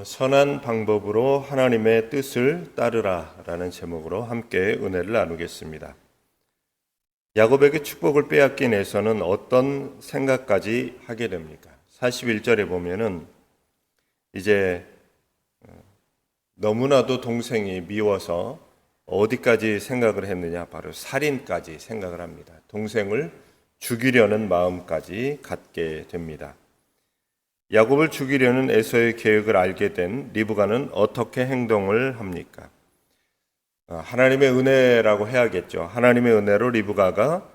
선한 방법으로 하나님의 뜻을 따르라 라는 제목으로 함께 은혜를 나누겠습니다. 야곱에게 축복을 빼앗긴 에서는 어떤 생각까지 하게 됩니까? 41절에 보면은 이제 너무나도 동생이 미워서 어디까지 생각을 했느냐, 바로 살인까지 생각을 합니다. 동생을 죽이려는 마음까지 갖게 됩니다. 야곱을 죽이려는 에서의 계획을 알게 된 리브가는 어떻게 행동을 합니까? 하나님의 은혜라고 해야겠죠. 하나님의 은혜로 리브가가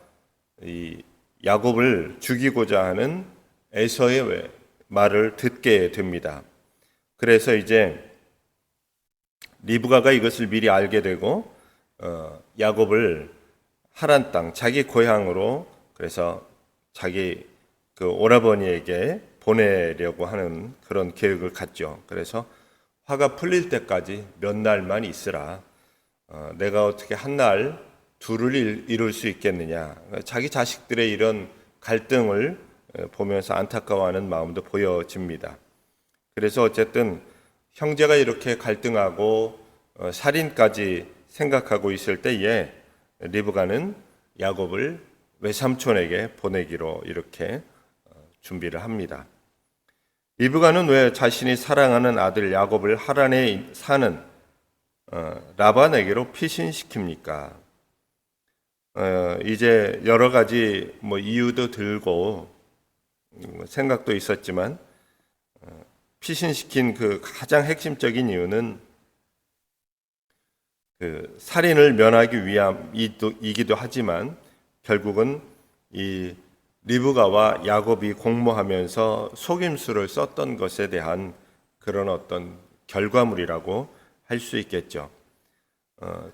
이 야곱을 죽이고자 하는 에서의 말을 듣게 됩니다. 그래서 이제 리브가가 이것을 미리 알게 되고 야곱을 하란 땅, 자기 고향으로, 그래서 자기 그 오라버니에게 보내려고 하는 그런 계획을 갖죠. 그래서 화가 풀릴 때까지 몇 날만 있으라. 내가 어떻게 한 날 둘을 이룰 수 있겠느냐. 자기 자식들의 이런 갈등을 보면서 안타까워하는 마음도 보여집니다. 그래서 어쨌든 형제가 이렇게 갈등하고 살인까지 생각하고 있을 때에 리브가는 야곱을 외삼촌에게 보내기로 이렇게 준비를 합니다. 리브가는 왜 자신이 사랑하는 아들 야곱을 하란에 사는 라반에게로 피신시킵니까? 이제 여러 가지 이유도 들고 생각도 있었지만 피신시킨 그 가장 핵심적인 이유는 그 살인을 면하기 위함이기도 하지만 결국은 이 리브가와 야곱이 공모하면서 속임수를 썼던 것에 대한 그런 어떤 결과물이라고 할 수 있겠죠.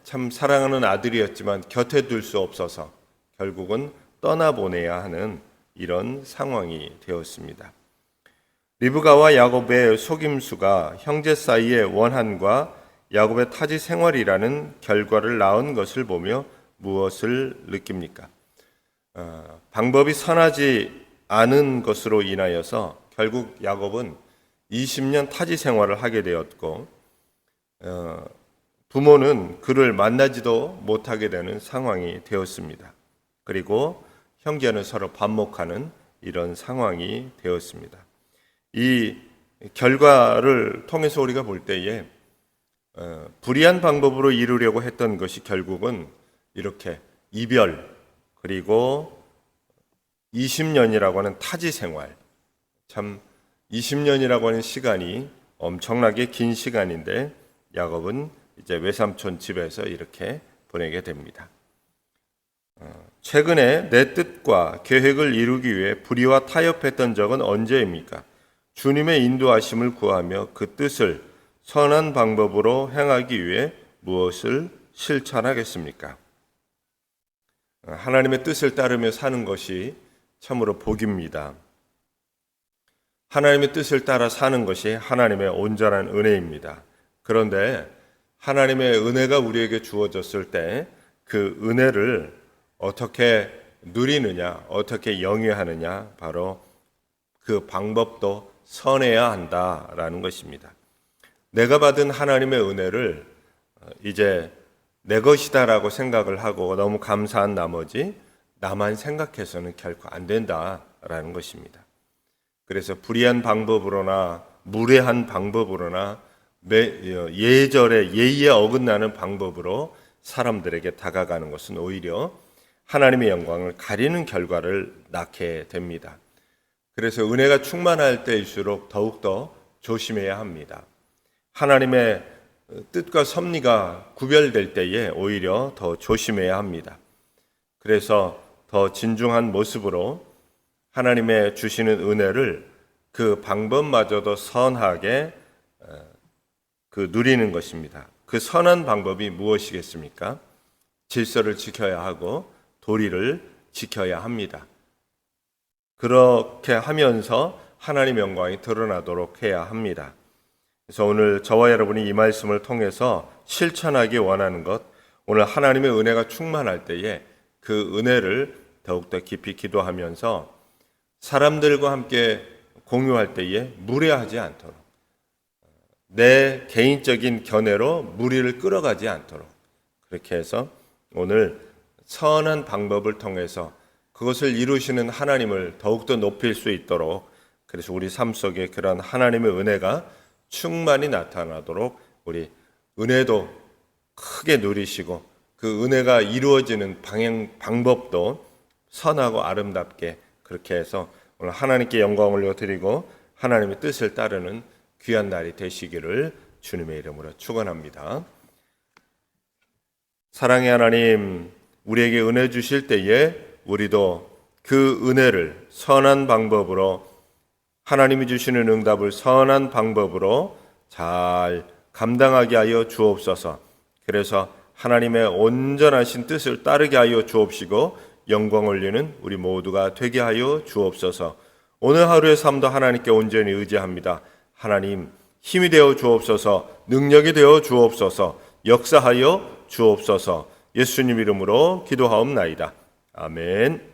참 사랑하는 아들이었지만 곁에 둘 수 없어서 결국은 떠나보내야 하는 이런 상황이 되었습니다. 리브가와 야곱의 속임수가 형제 사이의 원한과 야곱의 타지 생활이라는 결과를 낳은 것을 보며 무엇을 느낍니까? 방법이 선하지 않은 것으로 인하여서 결국 야곱은 20년 타지 생활을 하게 되었고 부모는 그를 만나지도 못하게 되는 상황이 되었습니다. 그리고 형제는 서로 반목하는 이런 상황이 되었습니다. 이 결과를 통해서 우리가 볼 때에 불의한 방법으로 이루려고 했던 것이 결국은 이렇게 이별, 그리고 20년이라고 하는 타지 생활, 참 20년이라고 하는 시간이 엄청나게 긴 시간인데 야곱은 이제 외삼촌 집에서 이렇게 보내게 됩니다. 최근에 내 뜻과 계획을 이루기 위해 불의와 타협했던 적은 언제입니까? 주님의 인도하심을 구하며 그 뜻을 선한 방법으로 행하기 위해 무엇을 실천하겠습니까? 하나님의 뜻을 따르며 사는 것이 참으로 복입니다. 하나님의 뜻을 따라 사는 것이 하나님의 온전한 은혜입니다. 그런데 하나님의 은혜가 우리에게 주어졌을 때 그 은혜를 어떻게 누리느냐, 어떻게 영위하느냐, 바로 그 방법도 선해야 한다라는 것입니다. 내가 받은 하나님의 은혜를 이제 내 것이다라고 생각을 하고 너무 감사한 나머지 나만 생각해서는 결코 안 된다라는 것입니다. 그래서 불의한 방법으로나 무례한 방법으로나 예의에 어긋나는 방법으로 사람들에게 다가가는 것은 오히려 하나님의 영광을 가리는 결과를 낳게 됩니다. 그래서 은혜가 충만할 때일수록 더욱더 조심해야 합니다. 하나님의 뜻과 섭리가 구별될 때에 오히려 더 조심해야 합니다. 그래서 더 진중한 모습으로 하나님의 주시는 은혜를 그 방법마저도 선하게 누리는 것입니다. 그 선한 방법이 무엇이겠습니까? 질서를 지켜야 하고 도리를 지켜야 합니다. 그렇게 하면서 하나님의 영광이 드러나도록 해야 합니다. 그래서 오늘 저와 여러분이 이 말씀을 통해서 실천하기 원하는 것, 오늘 하나님의 은혜가 충만할 때에 그 은혜를 더욱더 깊이 기도하면서 사람들과 함께 공유할 때에 무례하지 않도록 내 개인적인 견해로 무리를 끌어가지 않도록 그렇게 해서 오늘 선한 방법을 통해서 그것을 이루시는 하나님을 더욱더 높일 수 있도록 그래서 우리 삶 속에 그런 하나님의 은혜가 충만히 나타나도록 우리 은혜도 크게 누리시고 그 은혜가 이루어지는 방법도 선하고 아름답게 그렇게 해서 오늘 하나님께 영광을 드리고 하나님의 뜻을 따르는 귀한 날이 되시기를 주님의 이름으로 축원합니다. 사랑의 하나님, 우리에게 은혜 주실 때에 우리도 그 은혜를 선한 방법으로 하나님이 주시는 응답을 선한 방법으로 잘 감당하게 하여 주옵소서. 그래서 하나님의 온전하신 뜻을 따르게 하여 주옵시고 영광 올리는 우리 모두가 되게 하여 주옵소서. 오늘 하루의 삶도 하나님께 온전히 의지합니다. 하나님 힘이 되어 주옵소서. 능력이 되어 주옵소서. 역사하여 주옵소서. 예수님 이름으로 기도하옵나이다. 아멘.